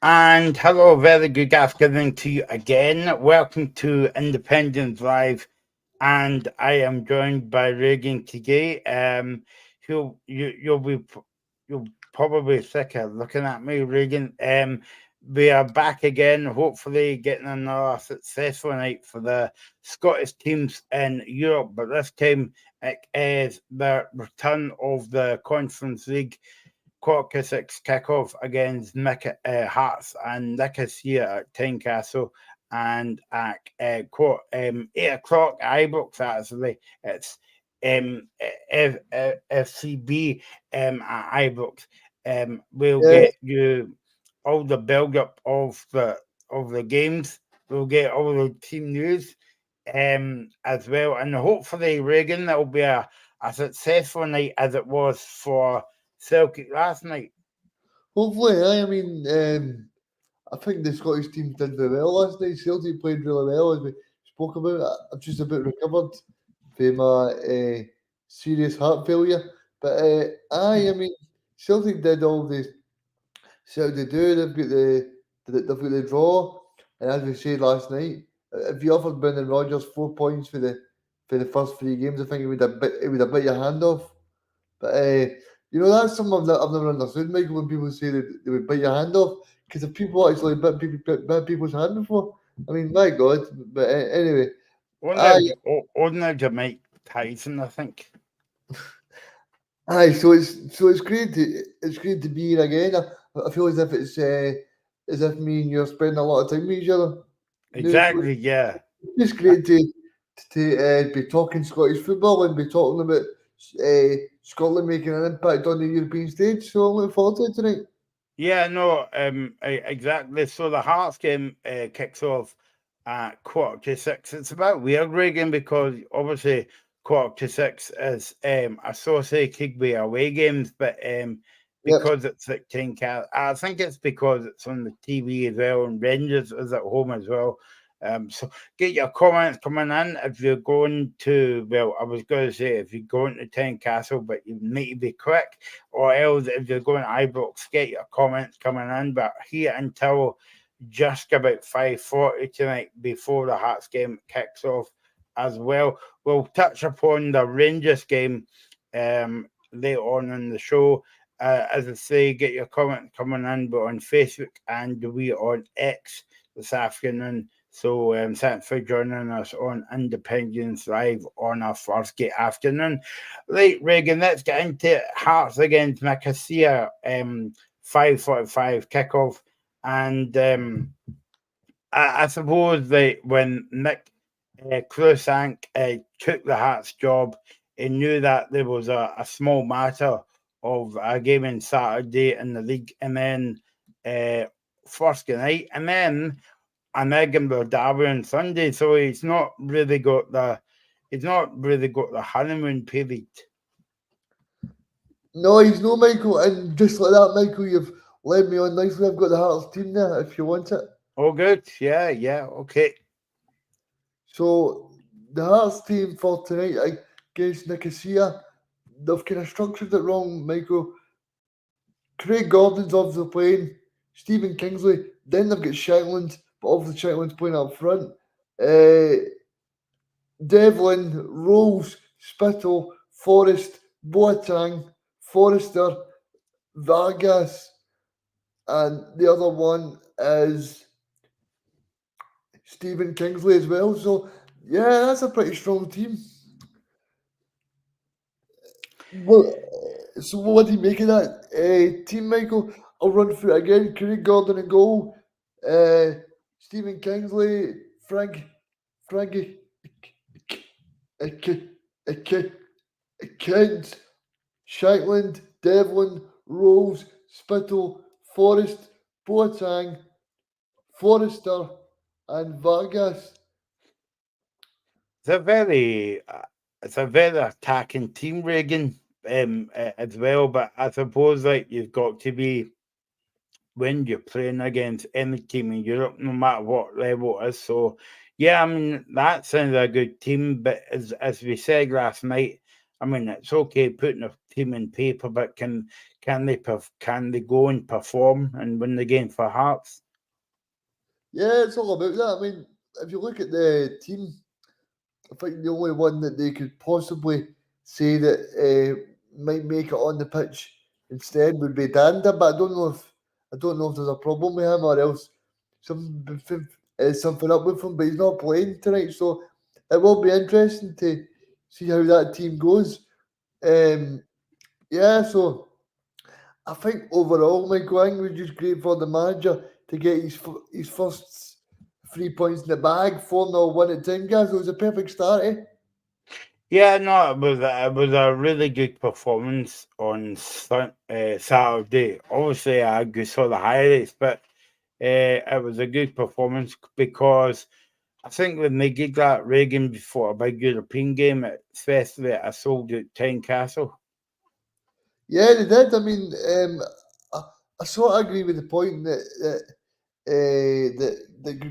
And hello, very good afternoon to you again. Welcome to Independence Live, and I am joined by Reagan today. You'll probably sick of looking at me, Reagan. We are back again, hopefully getting another successful night for the Scottish teams in Europe, but this time it is the return of the Conference League quarter six kickoff against Hearts and Nicosia at Tynecastle, and at 8 o'clock Ibrox. Actually, it's FCB at Ibrox. We'll Yeah, get you all the build up of the games. We'll get all the team news as well, and hopefully, Reagan, that'll be a successful night as it was for Celtic last night. hopefully, I think the Scottish team did very well last night. Celtic played really well, as we spoke about. I'm just about recovered from my serious heart failure. But I mean, Celtic did all this. So they do. They've got the draw, and as we said last night, if you offered Brendan Rodgers 4 points for the first three games, I think it would have bit your hand off. But that's something I've never understood, Michael. When people say that they would bite your hand off, because if people actually bit people's hand before, I mean, my God. But anyway, I Only to Mike Tyson, I think. aye. So it's great to be here again. I feel as if me and you're spending a lot of time with each other. So Exactly, yeah. it's great to be talking Scottish football and be talking about Scotland making an impact on the European stage. So I'm looking forward to it tonight. Yeah, no, exactly. So the Hearts game kicks off at quarter to six. It's about weird, Reagan, because obviously quarter to six is associated with away games, but Yep. because it's at I think it's because it's on the TV as well, and Rangers is at home as well. So get your comments coming in if you're going to. Well, I was going to say if you're going to Tynecastle, but you need to be quick, or else if you're going to Ibrox, get your comments coming in. But here until just about 5:40 tonight, before the Hearts game kicks off as well. We'll touch upon the Rangers game later on in the show. As I say, get your comments coming in, but on Facebook and we on X this afternoon. So thanks for joining us on Independence Live on our Thursday afternoon. Right, Reagan, let's get into Hearts against Nicosia, 5:45 kickoff. And I suppose that when Nick Cruikshank took the Hearts job, he knew that there was a small matter of a game on Saturday in the league, and then uh, first night, and then an Edinburgh derby on Sunday. So he's not really got the honeymoon period. No, he's no Michael. And just like that, Michael, you've led me on nicely. I've got the Hearts team there if you want it. Oh, good. Yeah, yeah. Okay. So the Hearts team for tonight against Nicosia, they've kind of structured it wrong, Michael. Craig Gordon's obviously playing, Stephen Kingsley. Then they've got Shetland, but obviously Shetland's playing up front. Uh, Devlin, Rose, Spittle, Forrest, Boateng, Forrester, Vargas, and the other one is Stephen Kingsley as well. So yeah, that's a pretty strong team. Well, so what do you make of that team, Michael? I'll run through it again. Craig Gordon in goal, uh, Stephen Kingsley, Frankie, Kent, Shankland, Devlin, Rose, Spittle, Forrest, Boateng, Forrester, and Vargas. It's a very it's a very attacking team, Reagan, as well. But I suppose like you've got to be when you're playing against any team in Europe, no matter what level it is. So yeah, I mean that sounds a good team. But as we said last night, I mean it's okay putting a team in paper, but can they go and perform and win the game for Hearts? Yeah, it's all about that. I mean, if you look at the team, I think the only one that they could possibly say that might make it on the pitch instead would be Danda, but I don't know if there's a problem with him or else something up with him. But he's not playing tonight, so it will be interesting to see how that team goes. Yeah, so I think overall, Mike Wang was just great for the manager to get his first 3 points in the bag, 4-0 win at Tynecastle. It was a perfect start, eh? Yeah, no, it was a really good performance on Saturday. Obviously, I just saw the highlights, but it was a good performance because I think when they did that Reagan before a big European game, especially at Assault at Tynecastle. Yeah, they did. I mean, I, I sort of agree with the point that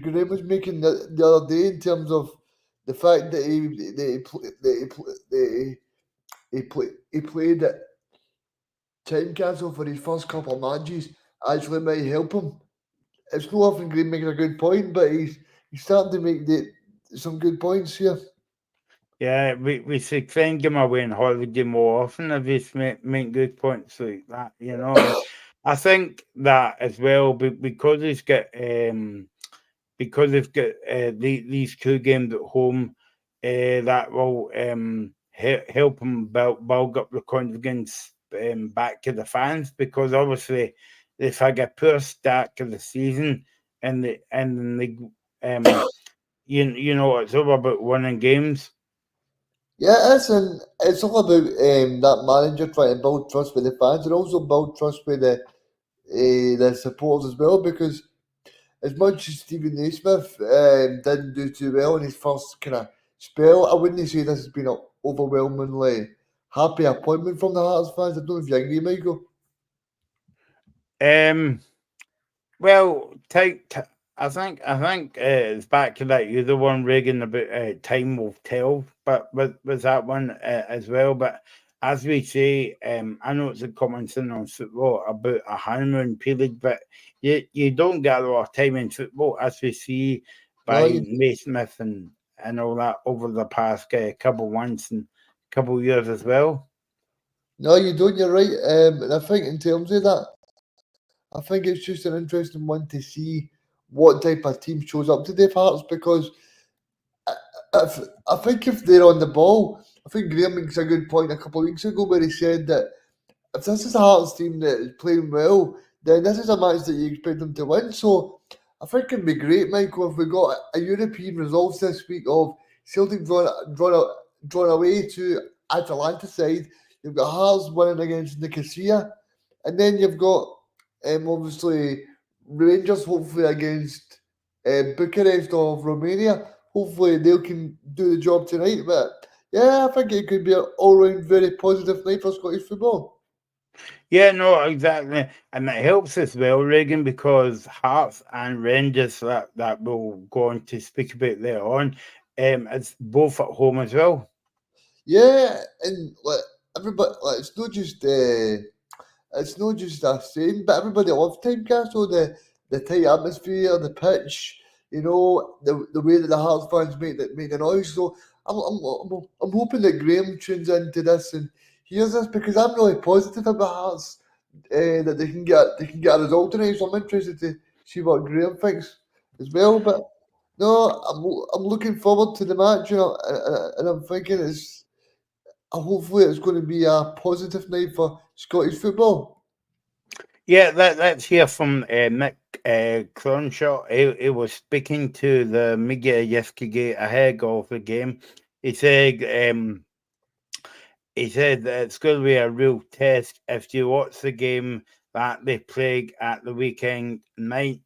Graham was making the other day in terms of the fact that he played at Tynecastle for his first couple of matches actually might help him. It's not often Graham makes a good point, but he's starting to make some good points here. Yeah, we should try and give him away in holiday more often if he's make good points like that, you know. And I think that as well because he's got these two games at home, that will help him build up the confidence back to the fans because obviously they've had a poor start to the season and you know it's all about winning games. Yeah, and it's all about that manager trying to build trust with the fans and also build trust with the supporters as well. Because as much as Stephen Naismith didn't do too well in his first kind of spell, I wouldn't say this has been an overwhelmingly happy appointment from the Hearts fans. I don't know if you agree, Michael. Um, well, I think it's back to that you're the one Reagan about time will tell, but with that one as well. But as we say, I know it's a common thing on football about a honeymoon period, but you don't get a lot of time in football, as we see No, by you Naismith and all that over the past couple months and couple years as well. no, you don't. You're right. And I think in terms of that, I think it's just an interesting one to see what type of team shows up to the Hearts because if, I think if they're on the ball, I think Graham makes a good point a couple of weeks ago where he said that if this is a Hearts team that is playing well, then this is a match that you expect them to win. So I think it'd be great, Michael, if we got a European results this week of Celtic drawn away to Atalanta side. You've got Hearts winning against Nicosia, and then you've got obviously Rangers hopefully against Bucharest of Romania. Hopefully they can do the job tonight. But yeah, I think it could be an all-round very positive night for Scottish football. Yeah, no, exactly. And it helps as well, Reagan, because Hearts and Rangers that we'll go on to speak about later on, it's both at home as well. Yeah, and like everybody, like it's not just us saying, but everybody loves Tynecastle. The tight atmosphere, the pitch, the way that the Hearts fans make the noise. So I'm hoping that Graham tunes into this and hears this because I'm really positive about Hearts that they can get a result tonight. So I'm interested to see what Graham thinks as well. But no, I'm looking forward to the match, and I'm thinking hopefully it's going to be a positive night for Scottish football. Yeah, let's hear from Mick Cronshaw. He was speaking to the media yesterday ahead of the game. He said, um, he said that it's going to be a real test if you watch the game that they played at the weekend. Nine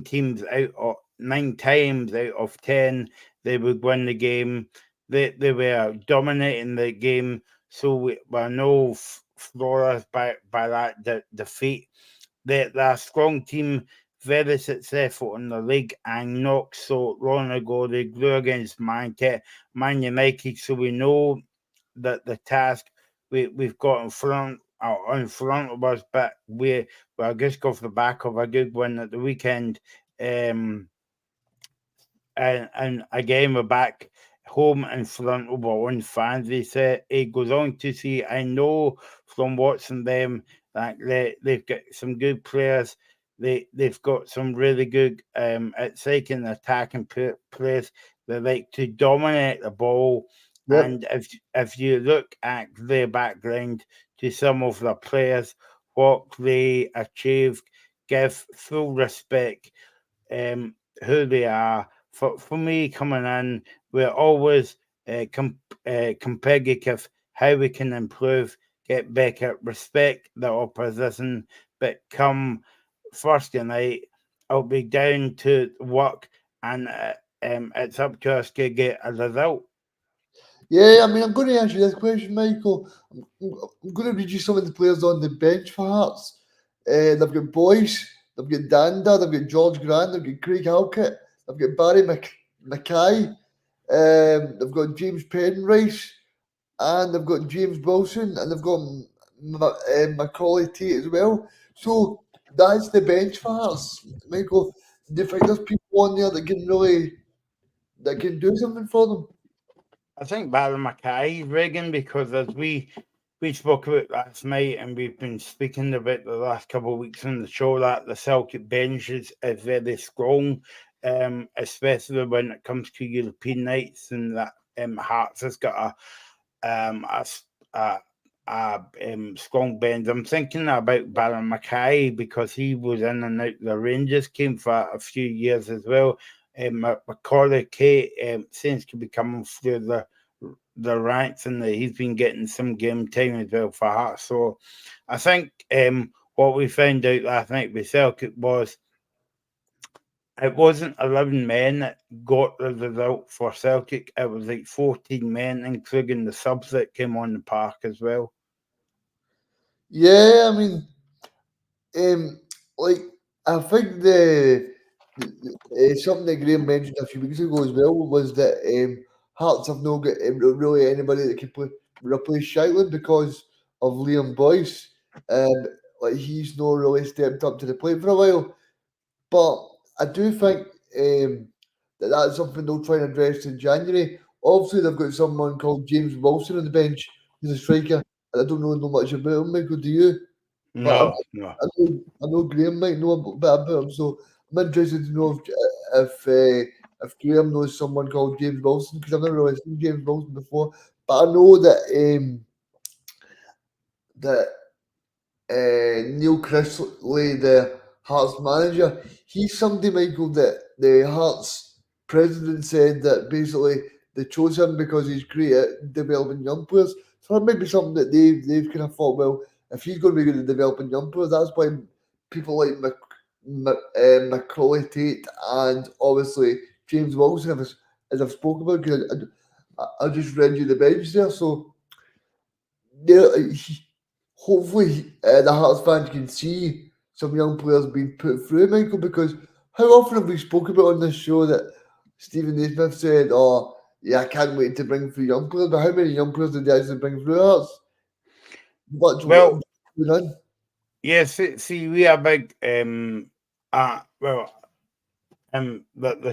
teams out of 9 times out of 10 they would win the game. They were dominating the game, so we were no flawless by that defeat. They're a strong team, very successful in the league, and not so long ago they grew against Man United. So we know that the task we've got in front on front of us, but I just go off the back of a good win at the weekend. And again, we're back home in front of our own fans. He goes on to say, I know from watching them that they've got some good players. They've got some really good second attacking players. They like to dominate the ball. Yep. And if you look at their background to some of the players, what they achieved, give full respect who they are. For me, coming in, we're always competitive, how we can improve, get better, respect the opposition. But come Thursday night, I'll be down to work, and it's up to us to get a result. Yeah, I mean, I'm going to ask you this question, Michael. I'm going to read you some of the players on the bench for Hearts. They've got Boyce, they've got Danda, they've got George Grant, they've got Craig Halkett, they've got Barry Mackay, they've got James Penrice, and they've got James Wilson, and they've got Macaulay Tate as well. So that's the bench for Hearts, Michael. Do you think there's people on there that can do something for them? I think Barry Mackay, Reagan, because as we spoke about last night, and we've been speaking about the last couple of weeks on the show, that the Celtic bench is very strong, especially when it comes to European nights, and that Hearts has got a strong bench. I'm thinking about Barry Mackay because he was in and out the Rangers came for a few years as well. Macaulay Tate seems to be coming through the ranks, and he's been getting some game time as well for Hearts. So I think what we found out last night with Celtic was it wasn't 11 men that got the result for Celtic. It was like 14 men, including the subs that came on the park as well. Yeah, I mean, like I think something that Graham mentioned a few weeks ago as well was that Hearts have not got really anybody that can replace Shailin because of Liam Boyce. Like he's not really stepped up to the plate for a while. But I do think that's something they'll try and address in January. Obviously, they've got someone called James Wilson on the bench. He's a striker. And I don't know much about him, Michael. Do you? But No, no. I know Graham might know a bit about him, so I'm interested to know if Graham knows someone called James Wilson because I've never really seen James Wilson before. But I know that Neil Chrisley, the Hearts manager, he's somebody, Michael, that the Hearts president said that basically they chose him because he's great at developing young players. So that might be something that they've kind of thought, well, if he's going to be good at developing young players, that's why people like Macaulay Tate and obviously James Wilson, as I've spoken about, because I just read you the bench there. So yeah, hopefully the Hearts fans can see some young players being put through, Michael, because how often have we spoken about on this show that Stephen Naismith said, oh, yeah, I can't wait to bring through young players, but how many young players did they actually bring through Hearts? Well, None. yes. See, we are big. The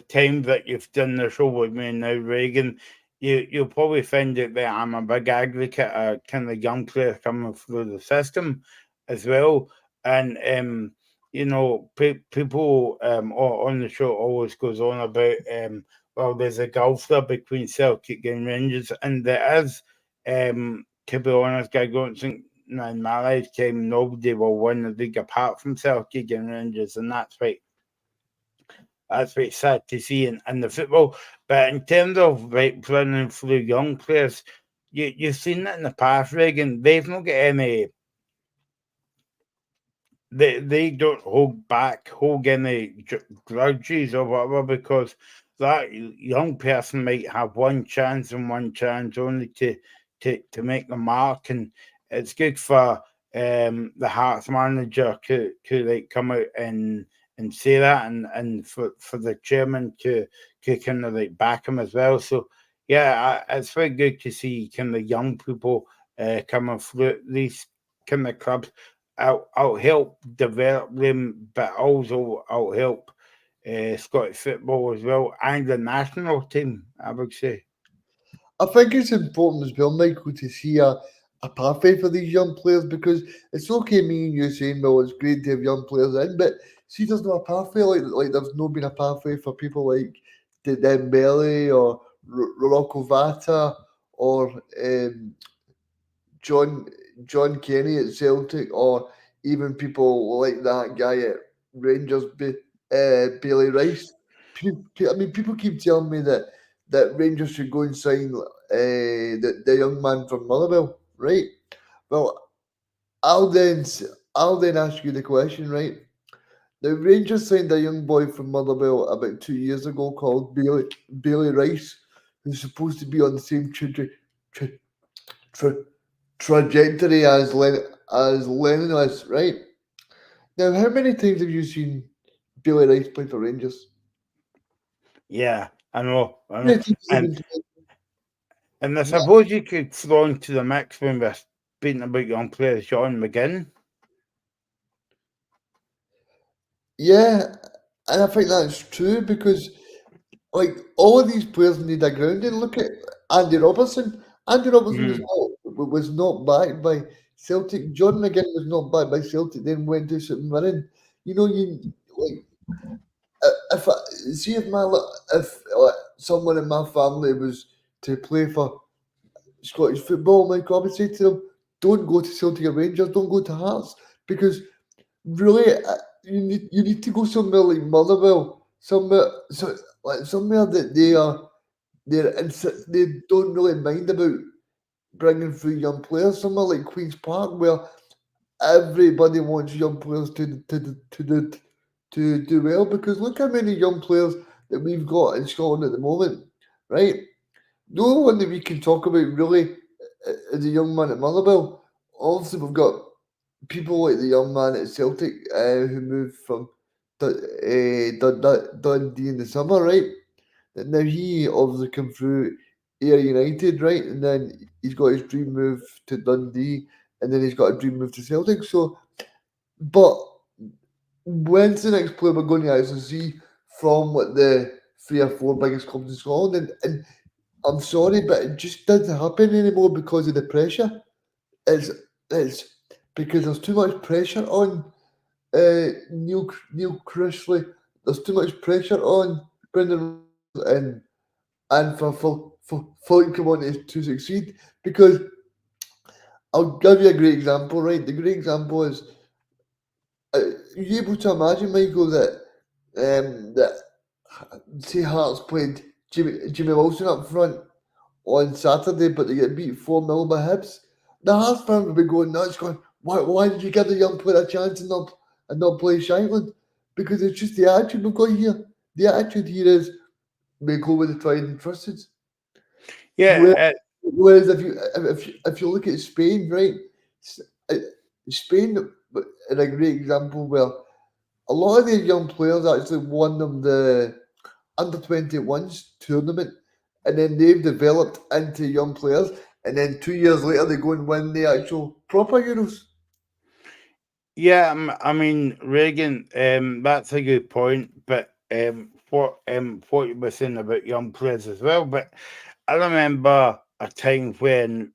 time that you've done the show with me now, Reagan, you'll probably find out that I'm a big advocate of kind of young players coming through the system as well. And people on the show always goes on about well, there's a gulf there between Celtic and Rangers, and there is. To be honest, I don't think in my lifetime nobody will win the league apart from Celtic and Rangers, and that's very sad to see in the football. But in terms of running through young players, you've seen that in the past, Reagan. They've not got any. They don't hold any grudges or whatever, because that young person might have one chance and one chance only to make the mark, and it's good for the Hearts manager to like come out and say that, and for the chairman to kind of like back him as well. So yeah, it's very good to see kind of young people coming through these kind of clubs. I'll help develop them, but also I'll help Scottish football as well and the national team, I would say. I think it's important as well, Michael, to see a pathway for these young players because it's okay me and you saying, well, it's great to have young players in, but see, there's no pathway like there's no been a pathway for people like Dembele or Rocco Vata or John John Kenny at Celtic or even people like that guy at Rangers, Bailey Rice. I mean, people keep telling me that Rangers should go and sign the young man from Motherwell, right? Well, I'll then I'll then ask you the question, right? The Rangers signed a young boy from Motherwell about 2 years ago called Bailey Rice, who's supposed to be on the same tra- tra- trajectory as Lennon is, right? Now, how many times have you seen Bailey Rice play for Rangers? Yeah, I know, I How know. many times has he been And I suppose you could throw into the mix when we're speaking about young players, Sean McGinn. Yeah, and I think that's true because like all of these players need a grounding. Look at Andy Robertson. Andy Robertson Mhm. was not backed by Celtic. John McGinn was not backed by Celtic. Then went to St Mirren. You know, you like if I, see if if someone in my family was to play for Scottish football, Mike, I would say to them, don't go to Celtic or Rangers, don't go to Hearts because really, you need to go somewhere like Motherwell, somewhere that they don't really mind about bringing through young players. Somewhere like Queens Park, where everybody wants young players to do well. Because look how many young players that we've got in Scotland at the moment, right? The only one that we can talk about really is a young man at Motherwell. Obviously, we've got people like the young man at Celtic who moved from Dundee in the summer, right? And now he obviously come through Ayr United, right? And then he's got his dream move to Dundee, and then he's got a dream move to Celtic. So, but when's the next player we're going to actually see from what the 3 or 4 biggest clubs in Scotland? And I'm sorry, but it just doesn't happen anymore because of the pressure. It's it's because there's too much pressure on Neil Crishley. There's too much pressure on Brendan Rodgers and for him come on to succeed. Because I'll give you a great example, right? The great example is are you able to imagine, Michael, that say Hearts played Jimmy Wilson up front on Saturday, but they get beat 4-0 by Hibs. The Hearts fans would be going nuts, going, why did you give the young player a chance and not play Shankland? Because it's just the attitude we've got here. The attitude here is we go with the tried and trusted. Yeah, Whereas if you look at Spain, right, S- uh, Spain is a great example where a lot of their young players actually won them the under-21s tournament, and then they've developed into young players, and then 2 years later they go and win the actual proper Euros. yeah. I mean, Reagan. That's a good point. But what you were saying about young players as well. But I remember a time when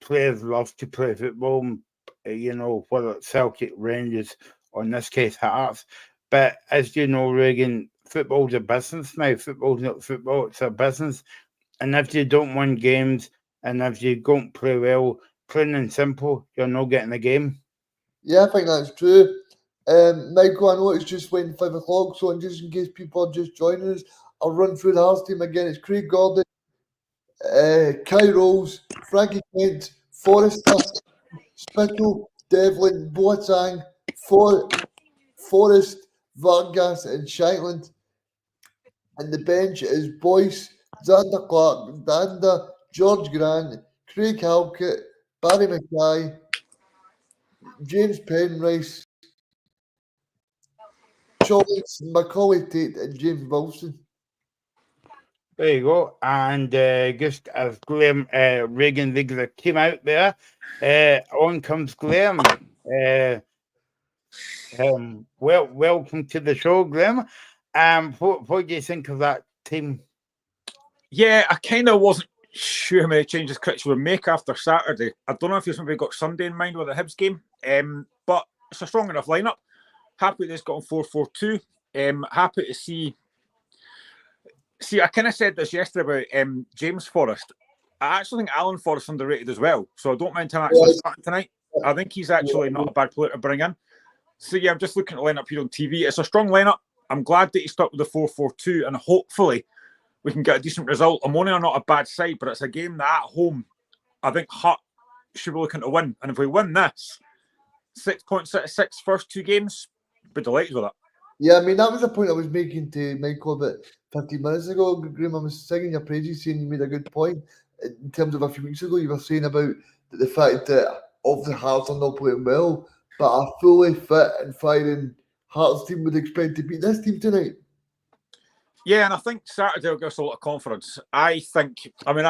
players love to play football. You know, whether it's Celtic, Rangers, or in this case Hearts. But as you know, Reagan, football's a business now. Football's not football; it's a business. And if you don't win games, and if you don't play well, plain and simple, you're not getting the game. Yeah, I think that's true. Michael, I know it's just went 5 o'clock, so just in case people are just joining us, I'll run through the Hearts team again. It's Craig Gordon, Kai Rolls, Frankie Kent, Forrester, Spittle, Devlin, Boateng, Forrest, Vargas, and Shankland. And the bench is Boyce, Xander Clark, Danda, George Grant, Craig Halkett, Barry Mackay, James Penrice, Macaulay Tate, and James Wilson. There you go. And just as Graham Reagan Vigler came out there, on comes Graham. Welcome to the show, Graham. What do you think of that team? Yeah, I kind of wasn't sure how many changes Critch would make after Saturday. I don't know if he's maybe got Sunday in mind with the Hibs game, but it's a strong enough lineup. Happy that he's got on 4-4-2. Happy to see. I kind of said this yesterday about James Forrest. I actually think Alan Forrest underrated as well, so I don't mind him actually starting tonight. I think he's actually not a bad player to bring in. So yeah, I'm just looking at the lineup here on TV. It's a strong lineup. I'm glad that he stuck with the 4-4-2, and hopefully we can get a decent result. Ammonia are not a bad side, but it's a game that at home, I think Hart should be looking to win. And if we win this, 6 points out of 6 first 2 games, be delighted with that. Yeah, I mean, that was the point I was making to Michael about 15 minutes ago. Graham, I was singing your praises, saying you made a good point. In terms of a few weeks ago, you were saying about the fact that obviously Hearts are not playing well, but a fully fit and firing Hearts team would expect to beat this team tonight. Yeah, and I think Saturday will give us a lot of confidence. I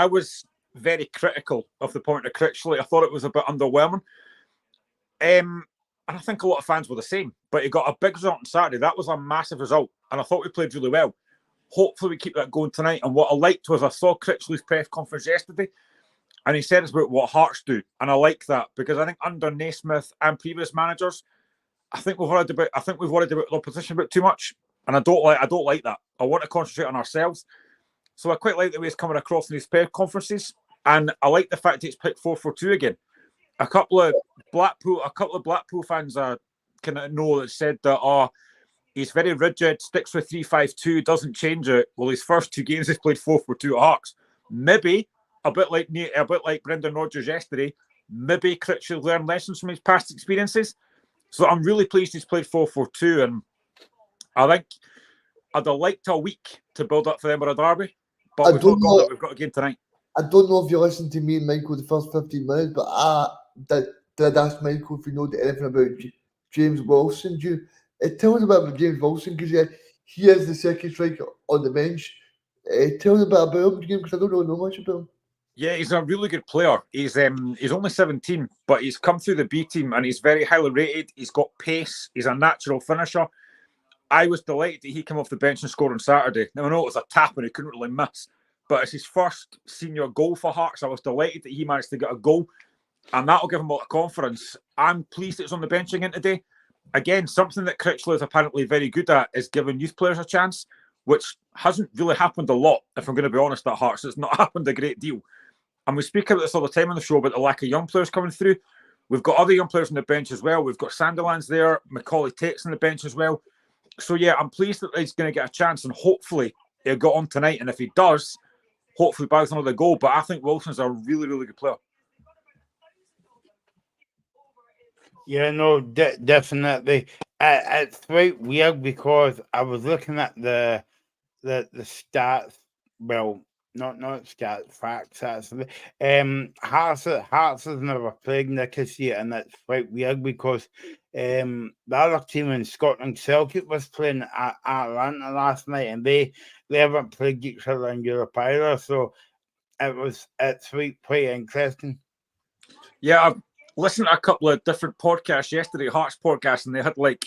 was very critical of the point of Critchley. I thought it was a bit underwhelming. And I think a lot of fans were the same. But he got a big result on Saturday. That was a massive result. And I thought we played really well. Hopefully we keep that going tonight. And what I liked was I saw Critchley's press conference yesterday, and he said it's about what Hearts do. And I like that, because I think under Naismith and previous managers, I think we've worried about the opposition a bit too much. And I don't like that. I want to concentrate on ourselves. So I quite like the way he's coming across in these press conferences. And I like the fact that he's picked 4-4-2 again. A couple of Blackpool fans kind of know that said that he's very rigid, sticks with 3-5-2, doesn't change it. Well, his first 2 games he's played 4-4-2 at Hearts. Maybe a bit like Brendan Rodgers yesterday. Maybe Critch should learn lessons from his past experiences. So I'm really pleased he's played 4-4-2, and I think I'd have liked a week to build up for them at a derby, but we've got a game tonight. I don't know if you listened to me and Michael the first 15 minutes, but I did ask Michael if he knows anything about James Wilson. Tell us about James Wilson, because he is the second striker on the bench. Tell us a bit about him, because I don't really know much about him. Yeah, he's a really good player. He's only 17, but he's come through the B team and he's very highly rated. He's got pace. He's a natural finisher. I was delighted that he came off the bench and scored on Saturday. Now, I know it was a tap and he couldn't really miss, but it's his first senior goal for Hearts. I was delighted that he managed to get a goal, and that'll give him a lot of confidence. I'm pleased that it's on the bench again today. Again, something that Critchley is apparently very good at is giving youth players a chance, which hasn't really happened a lot, if I'm going to be honest, at Hearts. It's not happened a great deal. And we speak about this all the time on the show about the lack of young players coming through. We've got other young players on the bench as well. We've got Sandilands there, Macaulay Tate's on the bench as well. So yeah, I'm pleased that he's going to get a chance, and hopefully he'll go on tonight. And if he does, hopefully bags another goal. But I think Wilson's a really, really good player. Yeah, no, definitely. It's quite weird, because I was looking at the stats. Well, not stats, facts actually. Hearts has never played Nicosia, and that's quite weird, because the other team in Scotland, Celtic, was playing at Atlanta last night, and they haven't played each other in Europe either. So it's quite interesting. Yeah, I've listened to a couple of different podcasts yesterday, Hearts podcasts, and they had like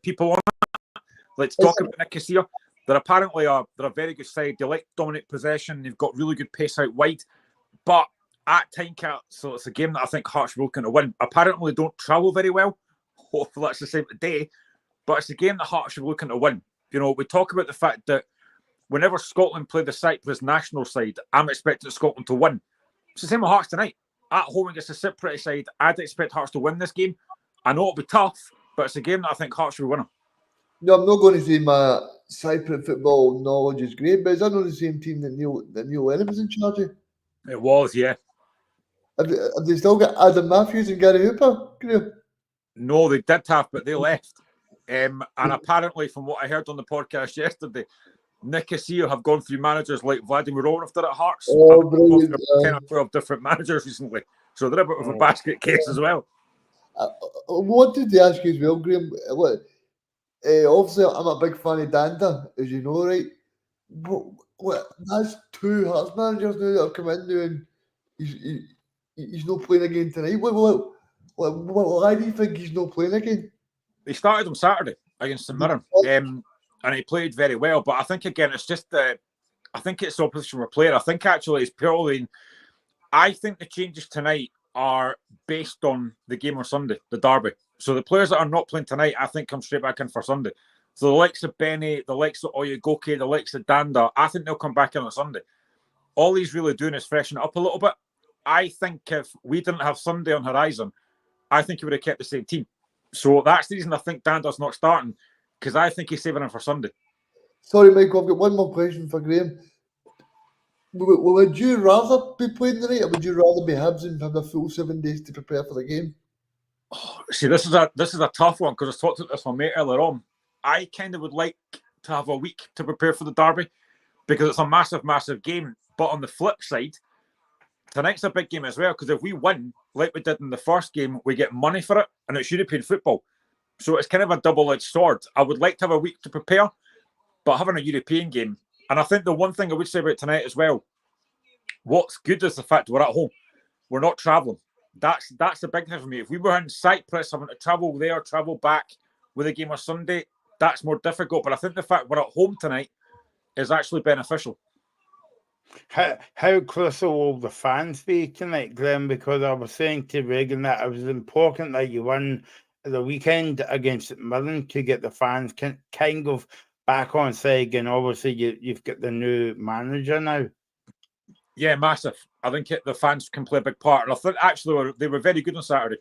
people on it, like to talk about Nicosia. They're apparently they're a very good side. They like dominant possession. They've got really good pace out wide. But at Tynecastle, so it's a game that I think Hearts will kind of win. Apparently, they don't travel very well. Hopefully, that's the same today. But it's a game that Hearts should be looking to win. You know, we talk about the fact that whenever Scotland play the Cyprus national side, I'm expecting Scotland to win. It's the same with Hearts tonight. At home against the Cypriot side, I'd expect Hearts to win this game. I know it'll be tough, but it's a game that I think Hearts will win. No, I'm not going to say my Cypriot football knowledge is great, but is that not the same team that Neil Lennon was in charge of? It was, yeah. Have they still got Adam Matthews and Gary Hooper? Graham? No, they did have, but they left. And apparently, from what I heard on the podcast yesterday, Nicosia have gone through managers like Vladimir Romanov did at Hearts. Oh, brilliant. 10 or 12 different managers recently. So they're a bit of a basket case as well. What did they ask you as well, Graham? Obviously, I'm a big fan of Danda, as you know, right? Well, that's two Hearts managers now that have come in now and he's not playing again tonight. Why do you think he's not playing again? He started on Saturday against St Mirren, and he played very well. But I think, again, it's just I think it's the opposition we're playing. I think, actually, it's purely... I think the changes tonight are based on the game on Sunday, the derby. So the players that are not playing tonight, I think, come straight back in for Sunday. So the likes of Benny, the likes of Oyegoke, the likes of Danda, I think they'll come back in on Sunday. All he's really doing is freshen it up a little bit. I think if we didn't have Sunday on horizon, I think he would have kept the same team. So that's the reason I think Danda's not starting, because I think he's saving him for Sunday. Sorry, Michael, I've got one more question for Graham. Would you rather be playing tonight, or would you rather be Hibs and have a full 7 days to prepare for the game? Oh, see, this is a tough one, because I talked to this with my mate earlier on. I kind of would like to have a week to prepare for the derby, because it's a massive, massive game. But on the flip side, tonight's a big game as well, because if we win, like we did in the first game, we get money for it, and it's European football. So it's kind of a double-edged sword. I would like to have a week to prepare, but having a European game. And I think the one thing I would say about tonight as well, what's good is the fact we're at home. We're not travelling. That's the big thing for me. If we were in Cyprus, having to travel there, travel back with a game on Sunday, that's more difficult. But I think the fact we're at home tonight is actually beneficial. How crucial will the fans be tonight, Graham? Because I was saying to Reagan that it was important that you won the weekend against Mirren to get the fans kind of back on side, and obviously you've got the new manager now. Yeah, massive. I think the fans can play a big part. And I think actually they were very good on Saturday.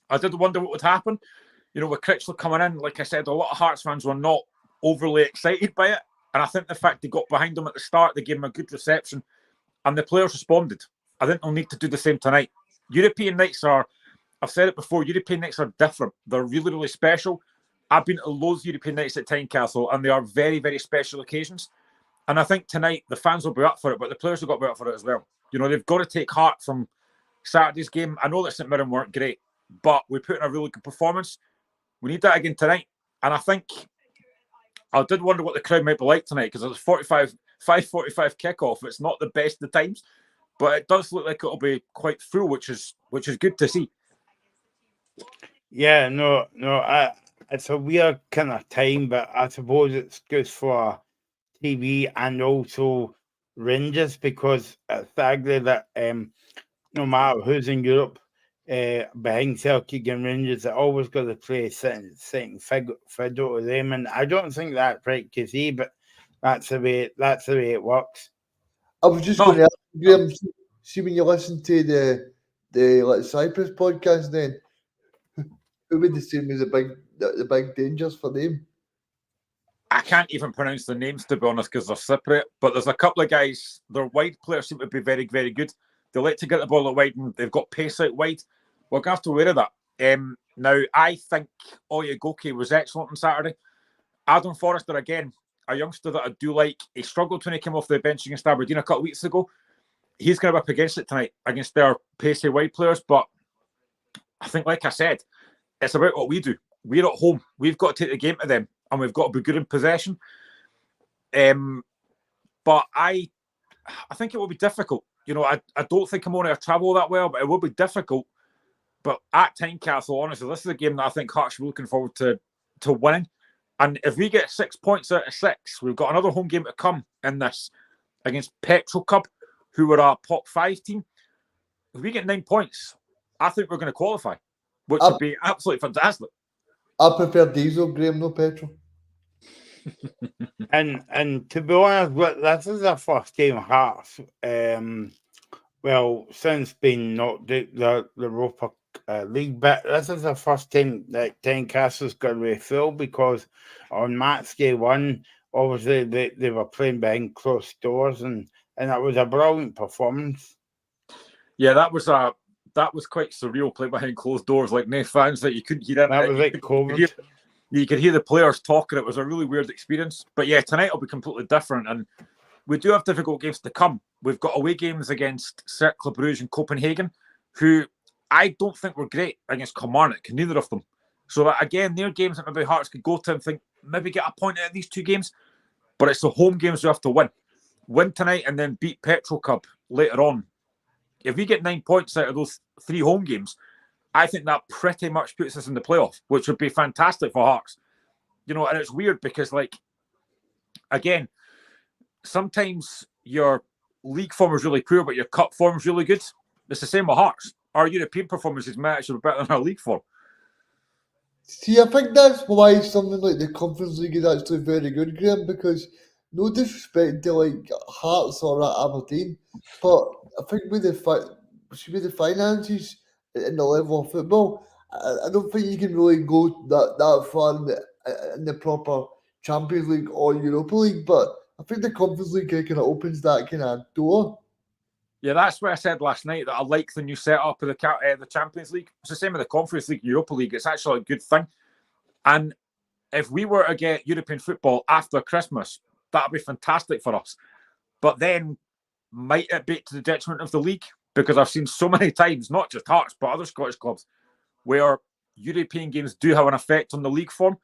I did wonder what would happen. You know, with Critchley coming in, like I said, a lot of Hearts fans were not overly excited by it. And I think the fact they got behind them at the start, they gave them a good reception, and the players responded. I think they'll need to do the same tonight. European nights are, I've said it before, European nights are different. They're really, really special. I've been to loads of European nights at Tynecastle, and they are very, very special occasions. And I think tonight the fans will be up for it, but the players will got to be up for it as well. You know, they've got to take heart from Saturday's game. I know that St Mirren weren't great, but we put in a really good performance. We need that again tonight. And I think I did wonder what the crowd might be like tonight, because it's 5:45 kickoff. It's not the best of times, but it does look like it'll be quite full, which is good to see. Yeah, no, it's a weird kind of time, but I suppose it's good for TV and also Rangers, because it's ugly that no matter who's in Europe, behind Celtic and Rangers, they're always got to play sitting fiddle to them, and I don't think that's right to see, but that's the way it works. I was just going to ask you, Graham, see when you listen to the Cyprus podcast, then who would the same as the big dangers for them? I can't even pronounce the names, to be honest, because they're separate. But there's a couple of guys, their wide players seem to be very, very good. They like to get the ball out wide, and they've got pace out wide. We're going to have to wear that. Now, I think Oyegoke was excellent on Saturday. Adam Forrester, again, a youngster that I do like. He struggled when he came off the bench against Aberdeen a couple of weeks ago. He's going to be up against it tonight, against their pacey wide players. But I think, like I said, it's about what we do. We're at home. We've got to take the game to them, and we've got to be good in possession. But I think it will be difficult. You know, I don't think I'm going to travel that well, but it will be difficult. But at Tynecastle, honestly, this is a game that I think Hearts are looking forward to winning. And if we get 6 points out of 6, we've got another home game to come in this against Petrol Cub, who are a top 5 team. If we get 9 points, I think we're going to qualify, which would be absolutely fantastic. I prefer diesel, Graham, no petrol. and to be honest, this is the first game Hearts, well, since being knocked out the Europa League, but this is the first time that Tynecastle's got to be full, because on match day 1, obviously they were playing behind closed doors, and it was a brilliant performance. Yeah, that was quite surreal, playing behind closed doors, like no fans, that you couldn't hear anything. That was like COVID. You could hear the players talking. It was a really weird experience. But yeah, tonight will be completely different, and we do have difficult games to come. We've got away games against Cercle Bruges and Copenhagen, who I don't think were great against Kilmarnock, neither of them. So that, again, they're games that maybe Hearts could go to and think, maybe get a point out of these 2 games. But it's the home games we have to win. win tonight and then beat Petrol Cup later on, if we get 9 points out of those 3 home games, I think that pretty much puts us in the playoff, which would be fantastic for Hearts. You know, and it's weird because, like, again, sometimes your league form is really poor, but your cup form is really good. It's the same with Hearts. Our European performances might actually be better than our league form. See, I think that's why something like the Conference League is actually very good, Graham, because no disrespect to like Hearts or Aberdeen, but I think with the finances and the level of football, I don't think you can really go that far in the proper Champions League or Europa League, but I think the Conference League kind of opens that kind of door. Yeah, that's what I said last night, that I like the new setup of the Champions League. It's the same with the Conference League, Europa League. It's actually a good thing. And if we were to get European football after Christmas, that would be fantastic for us. But then, might it be to the detriment of the league? Because I've seen so many times, not just Hearts, but other Scottish clubs, where European games do have an effect on the league form.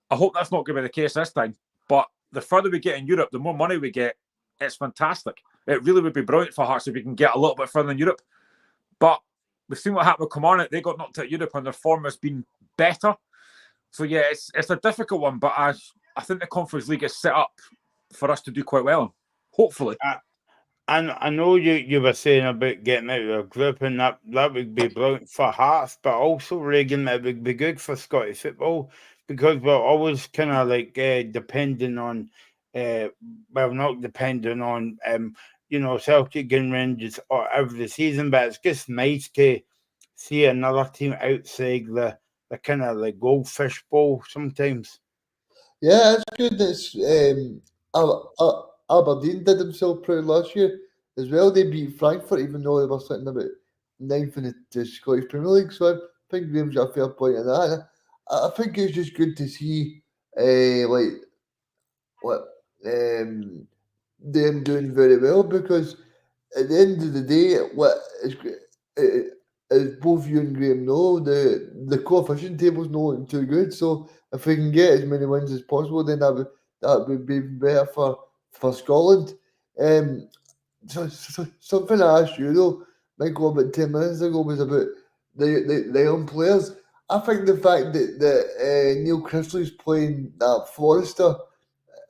I hope that's not going to be the case this time. But the further we get in Europe, the more money we get. It's fantastic. It really would be brilliant for Hearts if we can get a little bit further in Europe. But we've seen what happened with Kilmarnock. They got knocked out of Europe and their form has been better. So, yeah, it's a difficult one. But I think the Conference League is set up for us to do quite well. Hopefully. And I know you were saying about getting out of a group, and that would be brilliant for Hearts, but also, Regan, it would be good for Scottish football because we're always kind of like depending on, well, not depending on, Celtic and Rangers or every season, but it's just nice to see another team outside the kind of like goldfish bowl sometimes. Yeah, it's good. It's Aberdeen did themselves proud last year as well. They beat Frankfurt, even though they were sitting about 9th in the Scottish Premier League. So I think Graham's got a fair point in that. I think it's just good to see them doing very well, because at the end of the day, what is as both you and Graham know, the coefficient table's not looking too good. So if we can get as many wins as possible, then that would be better for Scotland. So something I asked you though, Michael, about 10 minutes ago, was about the young players. I think the fact that Neil Critchley's playing that Forrester,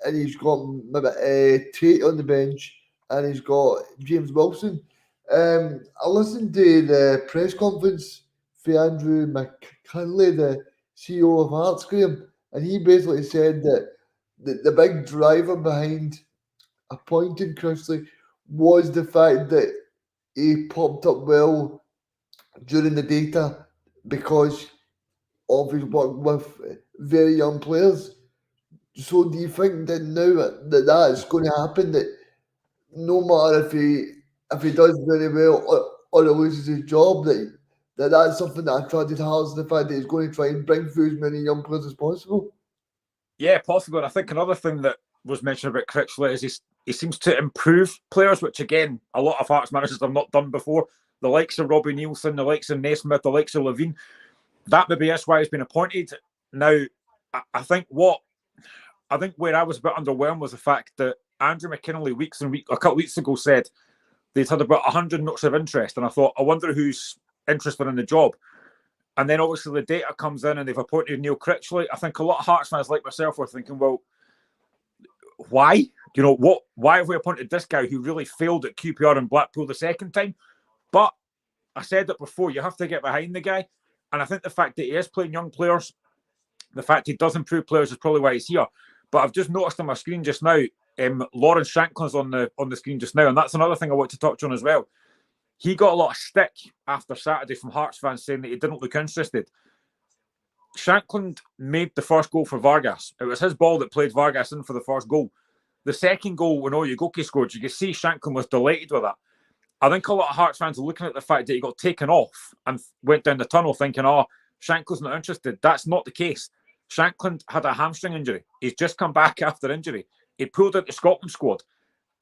and he's got maybe Tate on the bench, and he's got James Wilson. I listened to the press conference for Andrew McKinley, the CEO of Hearts, Graham, and he basically said that the big driver behind appointing Critchley was the fact that he popped up well during the data because of his work with very young players. So do you think that now that is going to happen, that no matter if he does very well or he loses his job, that's something that attracted Hearts, the fact that he's going to try and bring through as many young players as possible? Yeah, possible. And I think another thing that was mentioned about Critchley is he seems to improve players, which again, a lot of Hearts managers have not done before. The likes of Robbie Neilson, the likes of Naismith, the likes of Levine. That maybe is why he's been appointed. Now, I think where I was a bit underwhelmed was the fact that Andrew McKinley a couple of weeks ago said they'd had about 100 notes of interest, and I thought, I wonder who's interested in the job. And then obviously the data comes in and they've appointed Neil Critchley. I think a lot of Hearts fans like myself were thinking, well, why? Why have we appointed this guy who really failed at QPR and Blackpool the second time? But I said it before, you have to get behind the guy. And I think the fact that he is playing young players, the fact he does improve players is probably why he's here. But I've just noticed on my screen just now, Lawrence Shanklin's on the screen just now, and that's another thing I want to touch on as well. He got a lot of stick after Saturday from Hearts fans saying that he didn't look interested. Shanklin made the first goal for Vargas. It was his ball that played Vargas in for the first goal. The second goal, when Oyegoke scored, you could see Shanklin was delighted with that. I think a lot of Hearts fans are looking at the fact that he got taken off and went down the tunnel thinking, Shanklin's not interested. That's not the case. Shanklin had a hamstring injury. He's just come back after injury. He pulled out the Scotland squad.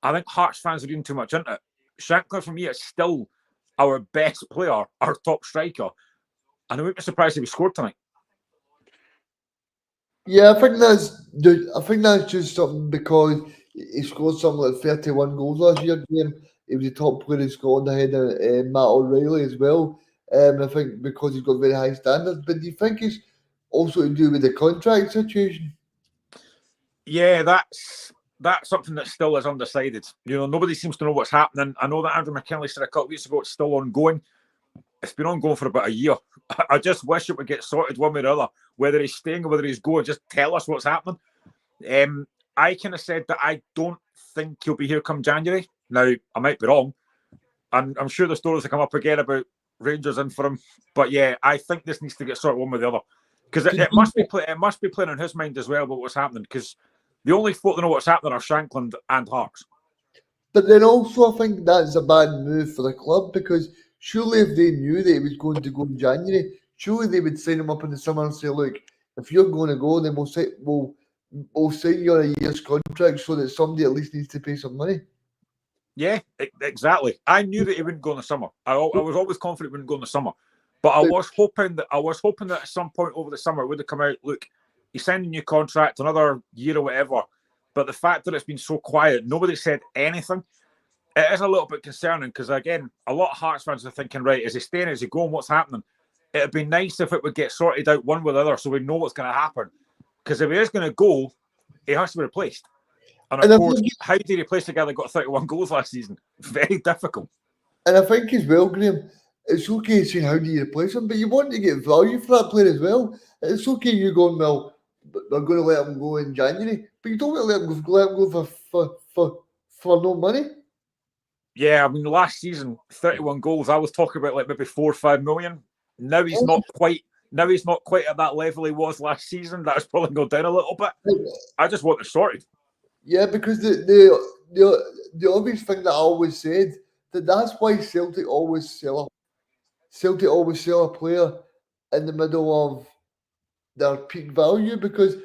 I think Hearts fans are reading too much into it. Shanklin, for me, is still our best player, our top striker. And I wouldn't be surprised if he scored tonight. Yeah, I think that's just something because He scored something like 31 goals last year, Graham. He was the top player in Scotland ahead of Matt O'Reilly as well. I think because he's got very high standards. But do you think it's also to do with the contract situation? Yeah, that's something that still is undecided. Nobody seems to know what's happening. I know that Andrew McKinley said a couple of weeks ago it's still ongoing. It's been ongoing for about a year. I just wish it would get sorted one way or the other. Whether he's staying or whether he's going, just tell us what's happening. I kind of said that I don't think he'll be here come January. Now, I might be wrong. And I'm sure the stories will come up again about Rangers in for him. But yeah, I think this needs to get sorted one way or the other. Because it must be playing on his mind as well about what's happening. Because the only folk that know what's happening are Shankland and Harks. But then also I think that's a bad move for the club, because surely if they knew that he was going to go in January, surely they would sign him up in the summer and say, look, if you're going to go, then we'll sign you on a year's contract so that somebody at least needs to pay some money. Yeah, exactly. I knew that he wouldn't go in the summer. I was always confident he wouldn't go in the summer. But I was hoping that at some point over the summer it would have come out, look, he signed a new contract, another year or whatever. But the fact that it's been so quiet, nobody said anything. It is a little bit concerning because, again, a lot of Hearts fans are thinking, right, is he staying, is he going, what's happening? It'd be nice if it would get sorted out one way or the other so we know what's going to happen. Because if he is going to go, he has to be replaced. And of course, how do you replace a guy that got 31 goals last season? Very difficult. And I think as well, Graham, it's okay saying how do you replace him, but you want to get value for that player as well. It's okay you going, well, they're going to let him go in January, but you don't want to let him go for no money. Yeah, I mean, last season, 31 goals. I was talking about like maybe 4 or 5 million. Now he's not quite. Now he's not quite at that level he was last season. That's probably gone down a little bit. I just want it sorted. Yeah, because the obvious thing that I always said that's why Celtic always sell a player in the middle of their peak value, because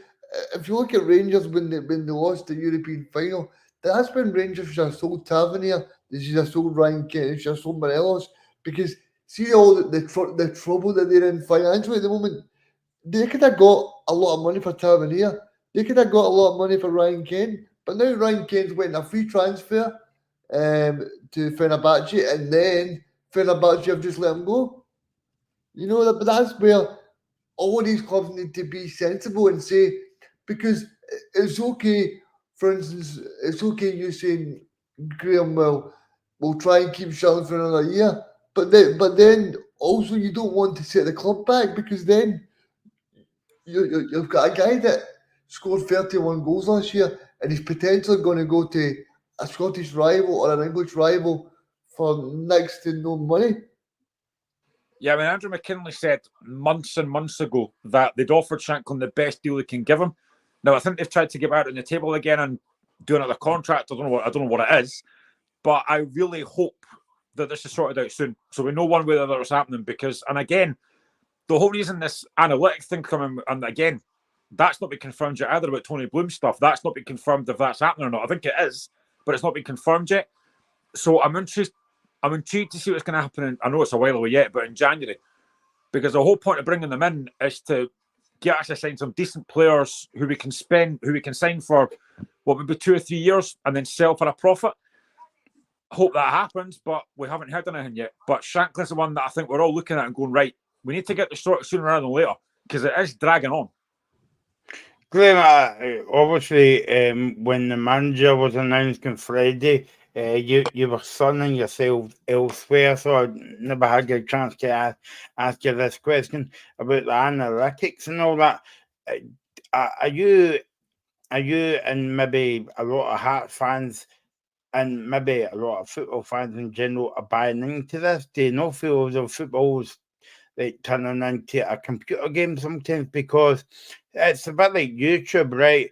if you look at Rangers when they lost the European final, that's when Rangers should have sold Tavernier, they should have sold Ryan Kent, they should have sold Morelos, because see all the trouble that they're in financially at the moment. They could have got a lot of money for Tavernier, they could have got a lot of money for Ryan Kent, but now Ryan Kent's went a free transfer to Fenerbahce, and then Fenerbahce have just let him go. But that's where all these clubs need to be sensible and say, because it's okay, for instance, it's okay you saying, Graham, we'll try and keep Shannon for another year, but then also you don't want to set the club back, because then you've got a guy that scored 31 goals last year and he's potentially going to go to a Scottish rival or an English rival for next to no money. Yeah, I mean, Andrew McKinley said months and months ago that they'd offered Shankland the best deal they can give him. Now, I think they've tried to get out on the table again and do another contract. I don't know what it is, but I really hope that this is sorted out soon, so we know one way or the other what's happening. Because, and again, the whole reason this analytic thing coming, and again, that's not been confirmed yet either about Tony Bloom stuff. That's not been confirmed if that's happening or not. I think it is, but it's not been confirmed yet. So I'm intrigued to see what's going to happen. I know it's a while away yet, but in January, because the whole point of bringing them in is to get us to sign some decent players who we can sign for maybe 2 or 3 years and then sell for a profit. Hope that happens, but we haven't heard anything yet. But Shankland's the one that I think we're all looking at and going, right, we need to get this sorted sooner rather than later, because it is dragging on. Graham, obviously, when the manager was announced on Friday, you were sunning yourself elsewhere, so I never had a chance to ask you this question about the analytics and all that. Are you and maybe a lot of Hearts fans and maybe a lot of football fans in general are buying into this? Do you not feel as though football's like turning into a computer game sometimes? Because it's a bit like YouTube, right?